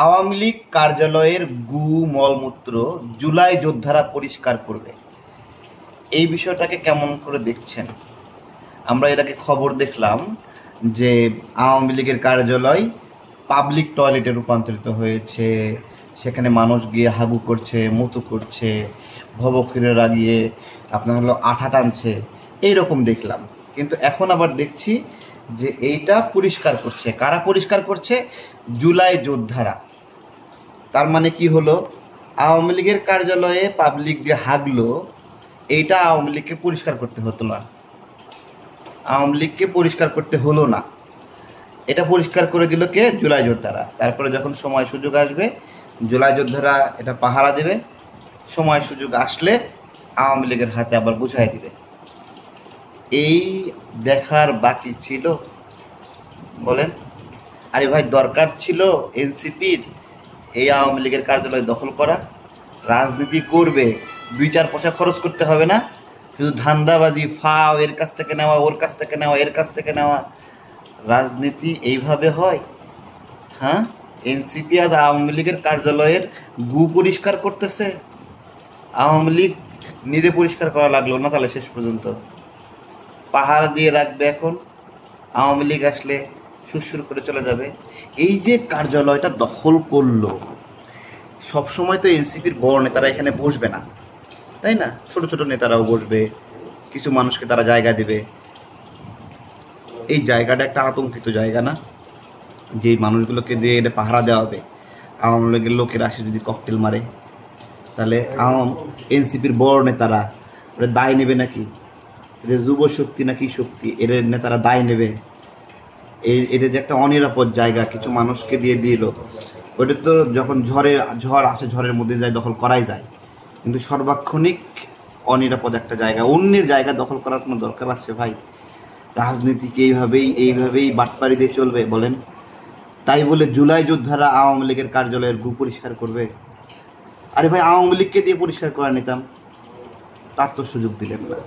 আওয়ামী লীগ কার্যালয়ের গু মলমূত্র জুলাই যোদ্ধারা পরিষ্কার করবে, এই বিষয়টাকে কেমন করে দেখছেন? আমরা এর আগে খবর দেখলাম যে আওয়ামী লীগের কার্যালয় পাবলিক টয়লেটে রূপান্তরিত হয়েছে, সেখানে মানুষ গিয়ে হাগু করছে, মুতু করছে, ভবক্ষীরেরা গিয়ে আপনার হলো আঠা টানছে, এইরকম দেখলাম। কিন্তু এখন আবার দেখছি যে এইটা পরিষ্কার করছে। কারা পরিষ্কার করছে? জুলাই যোদ্ধারা। তার মানে কি হলো? আওয়ামী লীগের কার্যালয়ে পাবলিক যে হাগলো, এইটা আওয়ামী লীগকে পরিষ্কার করতে হতো না, আওয়ামী লীগকে পরিষ্কার করতে হলো না, এটা পরিষ্কার করে দিল কে? জুলাই যোদ্ধারা। তারপরে যখন সময় সুযোগ আসবে, জুলাই যোদ্ধারা এটা পাহারা দেবে, সময় সুযোগ আসলে আওয়ামী লীগের হাতে আবার বুঝাই দিবে। এই দেখার বাকি ছিল বলেন? আরে ভাই, দরকার ছিল এনসিপির এই আওয়ামী লীগের কার্যালয় দখল করা? রাজনীতি করবে, 2-4 পয়সা খরচ করতে হবে না, শুধু ধান্দাবাজি, ফাও, এর কাছ থেকে নেওয়া, ওর কাছ থেকে নেওয়া, এর কাছ থেকে নেওয়া। রাজনীতি এইভাবে হয়? হ্যাঁ, এনসিপি আজ আওয়ামী লীগের কার্যালয়ের গু পরিষ্কার করতেছে। আওয়ামী লীগ নিজে পরিষ্কার করা লাগলো না, তাহলে শেষ পর্যন্ত পাহারা দিয়ে রাখবে। এখন আওয়ামী লীগ আসলে সুরসুর করে চলে যাবে। এই যে কার্যালয়টা দখল করলো, সবসময় তো এনসিপির বড় নেতারা এখানে বসবে না, তাই না? ছোট ছোট নেতারাও বসবে, কিছু মানুষকে তারা জায়গা দেবে। এই জায়গাটা একটা আতঙ্কিত জায়গা না? যে মানুষগুলোকে দিয়ে এটা পাহারা দেওয়া হবে, আওয়ামী লীগের লোকেরা আসে যদি ককটেল মারে, তাহলে এনসিপির বড় নেতারা ওরা দায় নেবে নাকি? এদের যুব শক্তি নাকি শক্তি, এদের নেতারা দায় নেবে? এটা যে একটা অনিরাপদ জায়গা, কিছু মানুষকে দিয়ে দিল, ওটা তো যখন ঝড় আসে, ঝড়ের মধ্যে যায় দখল করাই যায়, কিন্তু সর্বাক্ষণিক অনিরাপদ একটা জায়গা। অন্যের জায়গা দখল করার কোনো দরকার আছে ভাই? রাজনীতিকে এইভাবেই বাটপাড়ি দিয়ে চলবে বলেন? তাই বলে জুলাই যোদ্ধারা আওয়ামী লীগের কার্যালয়ের গু পরিষ্কার করবে? আরে ভাই, আওয়ামী লীগকে দিয়ে পরিষ্কার করে নিতাম, তার তো সুযোগ দিলেন না।